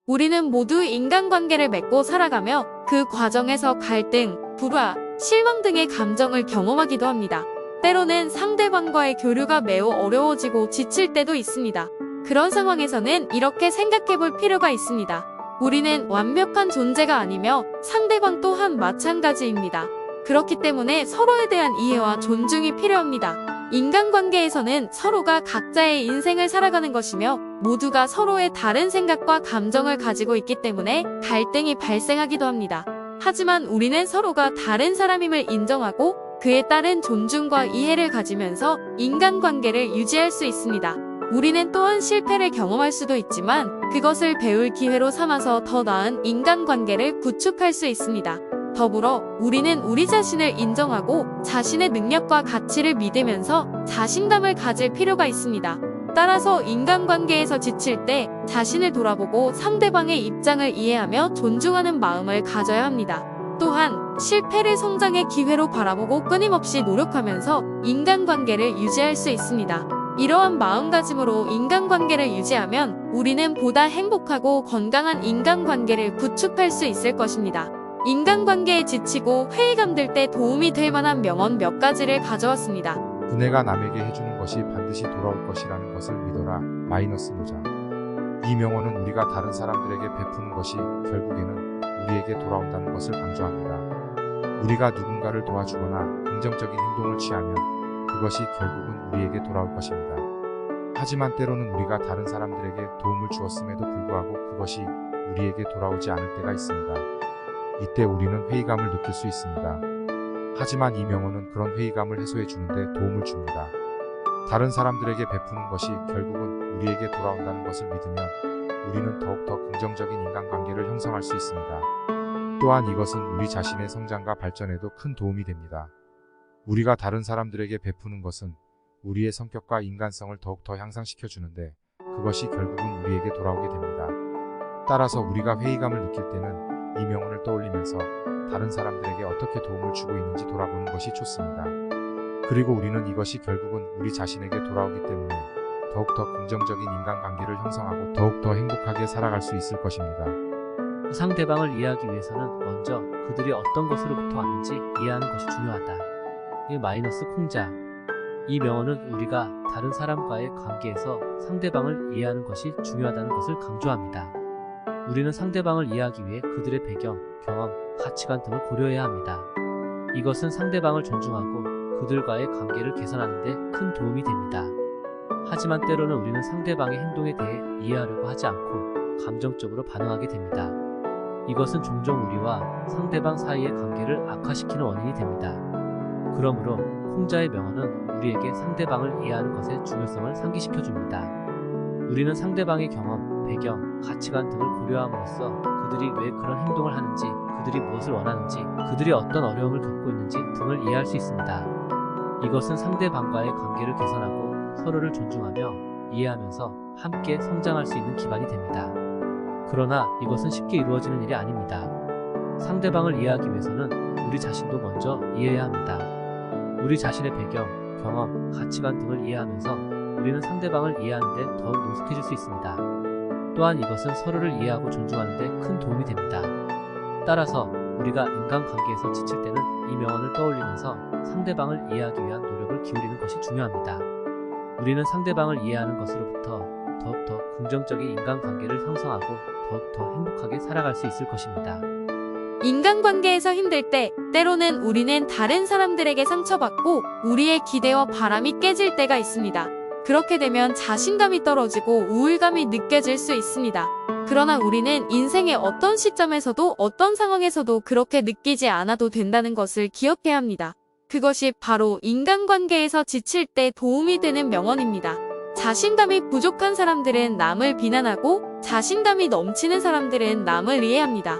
우리는 모두 인간관계를 맺고 살아가며 그 과정에서 갈등, 불화, 실망 등의 감정을 경험하기도 합니다. 때로는 상대방과의 교류가 매우 어려워지고 지칠 때도 있습니다. 그런 상황에서는 이렇게 생각해 볼 필요가 있습니다. 우리는 완벽한 존재가 아니며 상대방 또한 마찬가지입니다. 그렇기 때문에 서로에 대한 이해와 존중이 필요합니다. 인간관계에서는 서로가 각자의 인생을 살아가는 것이며 모두가 서로의 다른 생각과 감정을 가지고 있기 때문에 갈등이 발생하기도 합니다. 하지만 우리는 서로가 다른 사람임을 인정하고 그에 따른 존중과 이해를 가지면서 인간관계를 유지할 수 있습니다. 우리는 또한 실패를 경험할 수도 있지만 그것을 배울 기회로 삼아서 더 나은 인간관계를 구축할 수 있습니다. 더불어 우리는 우리 자신을 인정하고 자신의 능력과 가치를 믿으면서 자신감을 가질 필요가 있습니다. 따라서 인간관계에서 지칠 때 자신을 돌아보고 상대방의 입장을 이해하며 존중하는 마음을 가져야 합니다. 또한 실패를 성장의 기회로 바라보고 끊임없이 노력하면서 인간관계를 유지할 수 있습니다. 이러한 마음가짐으로 인간관계를 유지하면 우리는 보다 행복하고 건강한 인간관계를 구축할 수 있을 것입니다. 인간관계에 지치고 회의감 들 때 도움이 될 만한 명언 몇 가지를 가져왔습니다. 은혜가 남에게 해주는 것이 반드시 돌아올 것이라는 것을 믿어라. 마이너스 노장. 이 명언은 우리가 다른 사람들에게 베푸는 것이 결국에는 우리에게 돌아온다는 것을 강조합니다. 우리가 누군가를 도와주거나 긍정적인 행동을 취하면 그것이 결국은 우리에게 돌아올 것입니다. 하지만 때로는 우리가 다른 사람들에게 도움을 주었음에도 불구하고 그것이 우리에게 돌아오지 않을 때가 있습니다. 이때 우리는 회의감을 느낄 수 있습니다. 하지만 이 명언은 그런 회의감을 해소해 주는데 도움을 줍니다. 다른 사람들에게 베푸는 것이 결국은 우리에게 돌아온다는 것을 믿으면 우리는 더욱더 긍정적인 인간관계를 형성할 수 있습니다. 또한 이것은 우리 자신의 성장과 발전에도 큰 도움이 됩니다. 우리가 다른 사람들에게 베푸는 것은 우리의 성격과 인간성을 더욱더 향상시켜 주는데 그것이 결국은 우리에게 돌아오게 됩니다. 따라서 우리가 회의감을 느낄 때는 이 명언을 떠올리면서 다른 사람들에게 어떻게 도움을 주고 있는지 돌아보는 것이 좋습니다. 그리고 우리는 이것이 결국은 우리 자신에게 돌아오기 때문에 더욱더 긍정적인 인간관계를 형성하고 더욱더 행복하게 살아갈 수 있을 것입니다. 상대방을 이해하기 위해서는 먼저 그들이 어떤 것으로부터 왔는지 이해하는 것이 중요하다. 이 마이너스 콩자. 이 명언은 우리가 다른 사람과의 관계에서 상대방을 이해하는 것이 중요하다는 것을 강조합니다. 우리는 상대방을 이해하기 위해 그들의 배경, 경험, 가치관 등을 고려해야 합니다. 이것은 상대방을 존중하고 그들과의 관계를 개선하는 데 큰 도움이 됩니다. 하지만 때로는 우리는 상대방의 행동에 대해 이해하려고 하지 않고 감정적으로 반응하게 됩니다. 이것은 종종 우리와 상대방 사이의 관계를 악화시키는 원인이 됩니다. 그러므로 콩자의 명언은 우리에게 상대방을 이해하는 것의 중요성을 상기시켜줍니다. 우리는 상대방의 경험, 배경, 가치관 등을 고려함으로써 그들이 왜 그런 행동을 하는지, 그들이 무엇을 원하는지, 그들이 어떤 어려움을 겪고 있는지 등을 이해할 수 있습니다. 이것은 상대방과의 관계를 개선하고 서로를 존중하며 이해하면서 함께 성장할 수 있는 기반이 됩니다. 그러나 이것은 쉽게 이루어지는 일이 아닙니다. 상대방을 이해하기 위해서는 우리 자신도 먼저 이해해야 합니다. 우리 자신의 배경, 경험, 가치관 등을 이해하면서 우리는 상대방을 이해하는 데 더욱 능숙해질 수 있습니다. 또한 이것은 서로를 이해하고 존중하는 데 큰 도움이 됩니다. 따라서 우리가 인간관계에서 지칠 때는 이 명언을 떠올리면서 상대방을 이해하기 위한 노력을 기울이는 것이 중요합니다. 우리는 상대방을 이해하는 것으로부터 더욱더 긍정적인 인간관계를 형성하고 더욱더 행복하게 살아갈 수 있을 것입니다. 인간관계에서 힘들 때 때로는 우리는 다른 사람들에게 상처받고 우리의 기대와 바람이 깨질 때가 있습니다. 그렇게 되면 자신감이 떨어지고 우울감이 느껴질 수 있습니다. 그러나 우리는 인생의 어떤 시점에서도 어떤 상황에서도 그렇게 느끼지 않아도 된다는 것을 기억해야 합니다. 그것이 바로 인간관계에서 지칠 때 도움이 되는 명언입니다. 자신감이 부족한 사람들은 남을 비난하고 자신감이 넘치는 사람들은 남을 이해합니다.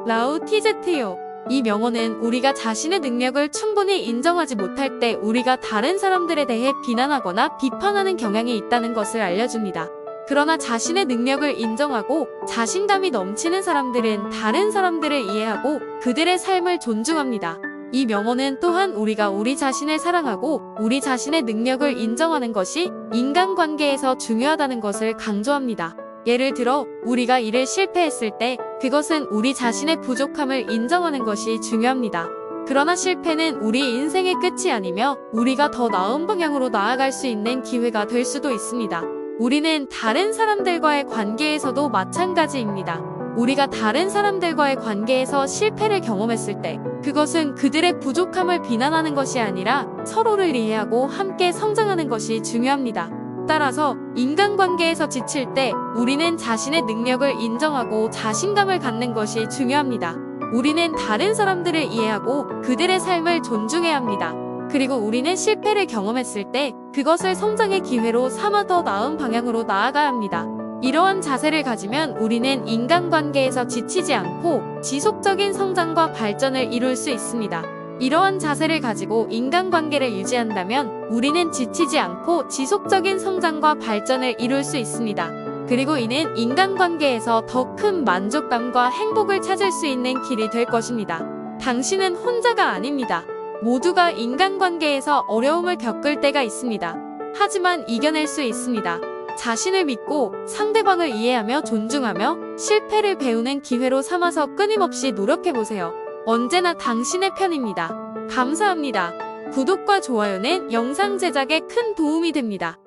라오 티제트요. 이 명언은 우리가 자신의 능력을 충분히 인정하지 못할 때 우리가 다른 사람들에 대해 비난하거나 비판하는 경향이 있다는 것을 알려줍니다. 그러나 자신의 능력을 인정하고 자신감이 넘치는 사람들은 다른 사람들을 이해하고 그들의 삶을 존중합니다. 이 명언은 또한 우리가 우리 자신을 사랑하고 우리 자신의 능력을 인정하는 것이 인간관계에서 중요하다는 것을 강조합니다. 예를 들어, 우리가 일을 실패했을 때 그것은 우리 자신의 부족함을 인정하는 것이 중요합니다. 그러나 실패는 우리 인생의 끝이 아니며 우리가 더 나은 방향으로 나아갈 수 있는 기회가 될 수도 있습니다. 우리는 다른 사람들과의 관계에서도 마찬가지입니다. 우리가 다른 사람들과의 관계에서 실패를 경험했을 때 그것은 그들의 부족함을 비난하는 것이 아니라 서로를 이해하고 함께 성장하는 것이 중요합니다. 따라서 인간관계에서 지칠 때 우리는 자신의 능력을 인정하고 자신감을 갖는 것이 중요합니다. 우리는 다른 사람들을 이해하고 그들의 삶을 존중해야 합니다. 그리고 우리는 실패를 경험했을 때 그것을 성장의 기회로 삼아 더 나은 방향으로 나아가야 합니다. 이러한 자세를 가지면 우리는 인간관계에서 지치지 않고 지속적인 성장과 발전을 이룰 수 있습니다. 이러한 자세를 가지고 인간관계를 유지한다면 우리는 지치지 않고 지속적인 성장과 발전을 이룰 수 있습니다. 그리고 이는 인간관계에서 더 큰 만족감과 행복을 찾을 수 있는 길이 될 것입니다. 당신은 혼자가 아닙니다. 모두가 인간관계에서 어려움을 겪을 때가 있습니다. 하지만 이겨낼 수 있습니다. 자신을 믿고 상대방을 이해하며 존중하며 실패를 배우는 기회로 삼아서 끊임없이 노력해보세요. 언제나 당신의 편입니다. 감사합니다. 구독과 좋아요는 영상 제작에 큰 도움이 됩니다.